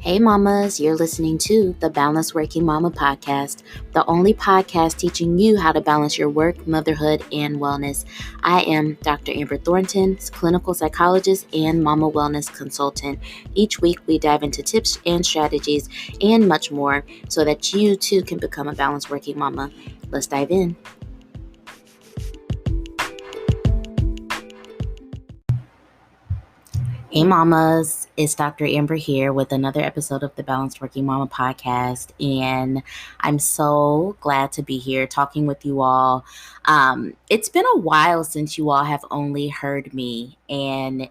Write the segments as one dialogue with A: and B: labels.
A: Hey mamas, you're listening to the Balanced Working Mama podcast, the only podcast teaching you how to balance your work, motherhood, and wellness. I am Dr. Amber Thornton, clinical psychologist and mama wellness consultant. Each week we dive into tips and strategies and much more so that you too can become a balanced working mama. Let's dive in. Hey mamas, it's Dr. Amber here with another episode of the Balanced Working Mama podcast, and I'm so glad to be here talking with you all. It's been a while since you all have only heard me, and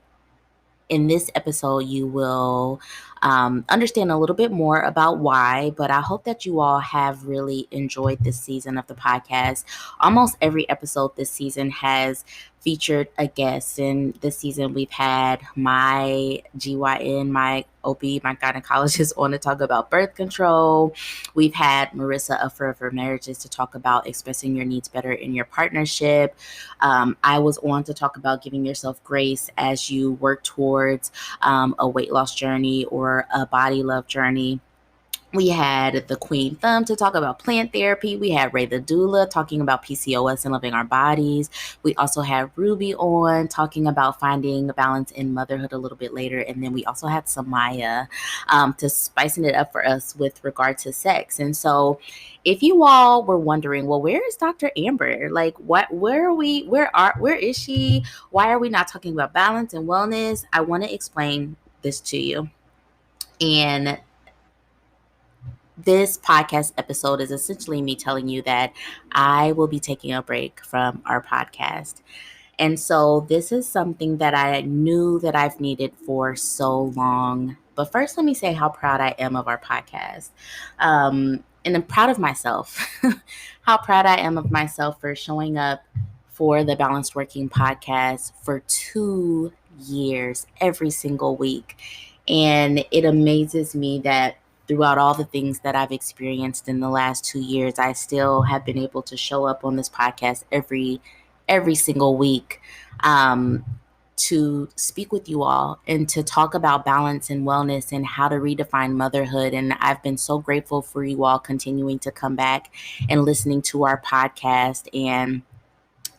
A: in this episode, you will understand a little bit more about why, but I hope that you all have really enjoyed this season of the podcast. Almost every episode this season has featured a guest, and this season we've had my GYN, my OB, my gynecologist on to talk about birth control. We've had Marissa of Forever Marriages to talk about expressing your needs better in your partnership. I was on to talk about giving yourself grace as you work towards a weight loss journey or a body love journey. We had the Queen Thumb to talk about plant therapy. We had Ray the Doula talking about PCOS and loving our bodies. We also had Ruby on talking about finding balance in motherhood a little bit later. And then we also had Samaya to spicing it up for us with regard to sex. And so if you all were wondering, well, where is Dr. Amber? Like, where is she? Why are we not talking about balance and wellness? I want to explain this to you. And this podcast episode is essentially me telling you that I will be taking a break from our podcast. And so this is something that I knew that I've needed for so long. But first, let me say how proud I am of our podcast. And I'm proud of myself. How proud I am of myself for showing up for the Balanced Working podcast for 2 years, every single week. And it amazes me that throughout all the things that I've experienced in the last 2 years, I still have been able to show up on this podcast every single week to speak with you all and to talk about balance and wellness and how to redefine motherhood. And I've been so grateful for you all continuing to come back and listening to our podcast. And,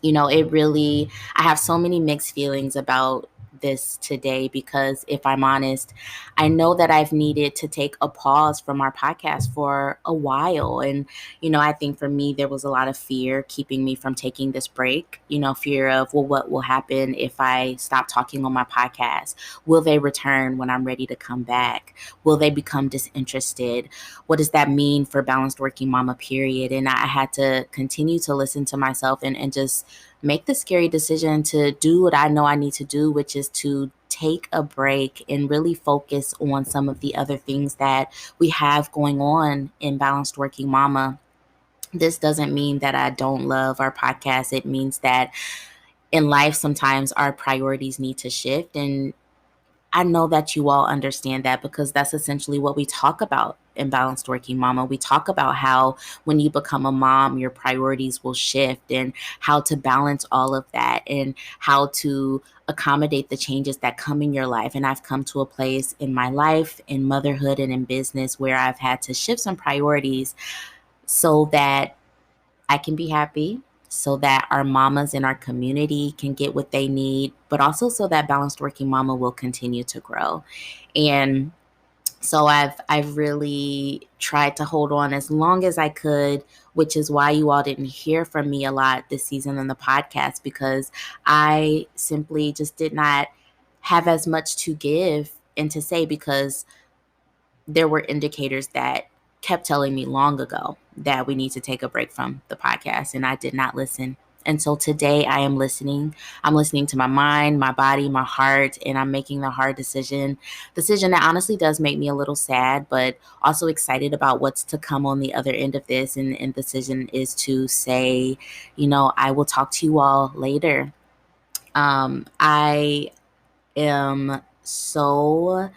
A: I have so many mixed feelings about this today because if I'm honest, I know that I've needed to take a pause from our podcast for a while. And, I think for me, there was a lot of fear keeping me from taking this break, fear of, well, what will happen if I stop talking on my podcast? Will they return when I'm ready to come back? Will they become disinterested? What does that mean for Balanced Working Mama, period? And I had to continue to listen to myself and just make the scary decision to do what I know I need to do, which is to take a break and really focus on some of the other things that we have going on in Balanced Working Mama. This doesn't mean that I don't love our podcast. It means that in life, sometimes our priorities need to shift. And I know that you all understand that because that's essentially what we talk about in Balanced Working Mama. We talk about how when you become a mom, your priorities will shift and how to balance all of that and how to accommodate the changes that come in your life. And I've come to a place in my life, in motherhood and in business where I've had to shift some priorities so that I can be happy, so that our mamas in our community can get what they need, but also so that Balanced Working Mama will continue to grow. And so I've really tried to hold on as long as I could, which is why you all didn't hear from me a lot this season in the podcast, because I simply just did not have as much to give and to say, because there were indicators that kept telling me long ago that we need to take a break from the podcast, and I did not listen. And so today I am listening. I'm listening to my mind, my body, my heart, and I'm making the hard decision that honestly does make me a little sad, but also excited about what's to come on the other end of this. And decision is to say, I will talk to you all later. I am so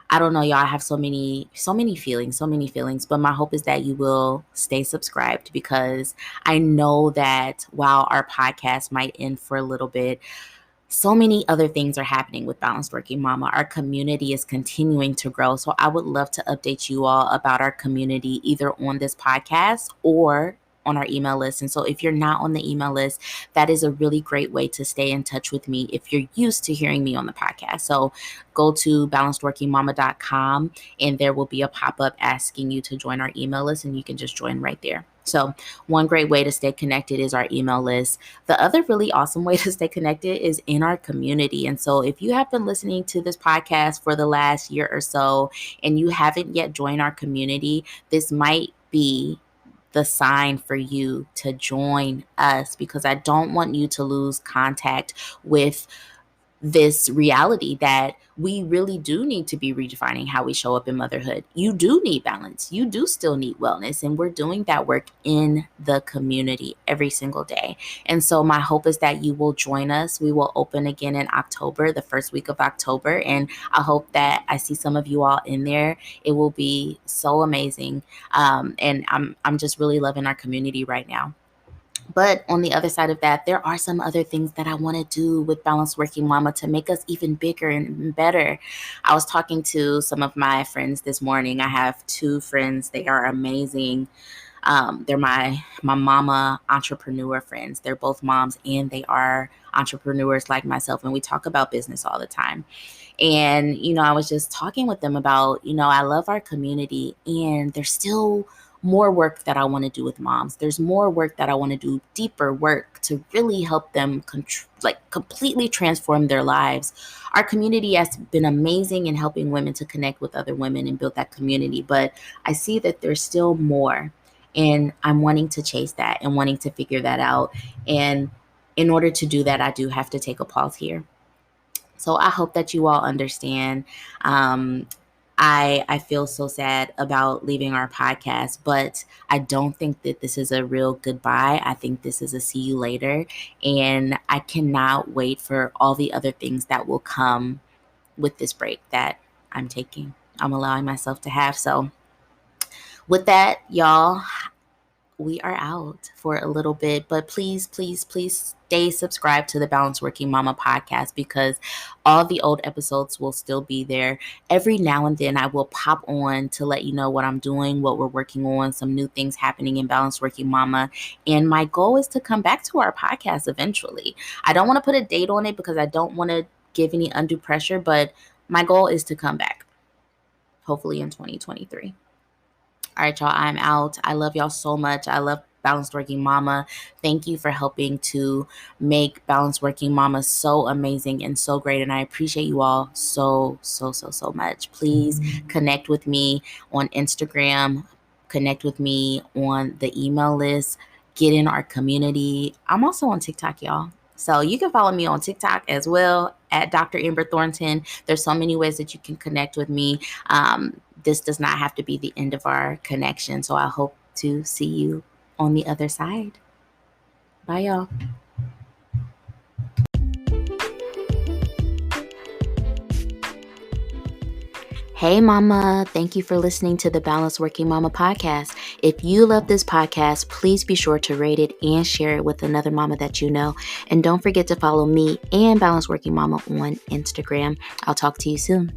A: I don't know, y'all. I have so many feelings, but my hope is that you will stay subscribed, because I know that while our podcast might end for a little bit, So many other things are happening with Balanced Working Mama. Our community is continuing to grow. So I would love to update you all about our community either on this podcast or on our email list. And so if you're not on the email list, that is a really great way to stay in touch with me if you're used to hearing me on the podcast. So go to balancedworkingmama.com and there will be a pop-up asking you to join our email list, and you can just join right there. So one great way to stay connected is our email list. The other really awesome way to stay connected is in our community. And so if you have been listening to this podcast for the last year or so and you haven't yet joined our community, this might be the sign for you to join us, because I don't want you to lose contact with this reality that we really do need to be redefining how we show up in motherhood. You do need balance. You do still need wellness. And we're doing that work in the community every single day. And so my hope is that you will join us. We will open again in October, the first week of October. And I hope that I see some of you all in there. It will be so amazing. And I'm just really loving our community right now. But on the other side of that, there are some other things that I want to do with Balanced Working Mama to make us even bigger and better. I was talking to some of my friends this morning. I have two friends. They are amazing. They're my mama entrepreneur friends. They're both moms and they are entrepreneurs like myself. And we talk about business all the time. And, I was just talking with them about, I love our community and there's still more work that I want to do with moms. There's more work that I want to do, deeper work to really help them completely transform their lives. Our community has been amazing in helping women to connect with other women and build that community. But I see that there's still more. And I'm wanting to chase that and wanting to figure that out. And in order to do that, I do have to take a pause here. So I hope that you all understand. I feel so sad about leaving our podcast, but I don't think that this is a real goodbye. I think this is a see you later. And I cannot wait for all the other things that will come with this break that I'm allowing myself to have. So with that, y'all, we are out for a little bit, but please, please, please stay subscribed to the Balanced Working Mama podcast, because all the old episodes will still be there. Every now and then I will pop on to let you know what I'm doing, what we're working on, some new things happening in Balanced Working Mama. And my goal is to come back to our podcast eventually. I don't want to put a date on it because I don't want to give any undue pressure, but my goal is to come back, hopefully in 2023. All right, y'all, I'm out. I love y'all so much. I love Balanced Working Mama. Thank you for helping to make Balanced Working Mama so amazing and so great. And I appreciate you all so, so, so, so much. Please connect with me on Instagram. Connect with me on the email list. Get in our community. I'm also on TikTok, y'all. So you can follow me on TikTok as well at Dr. Amber Thornton. There's so many ways that you can connect with me. This does not have to be the end of our connection. So I hope to see you on the other side. Bye, y'all. Hey, Mama. Thank you for listening to the Balanced Working Mama podcast. If you love this podcast, please be sure to rate it and share it with another mama that you know. And don't forget to follow me and Balanced Working Mama on Instagram. I'll talk to you soon.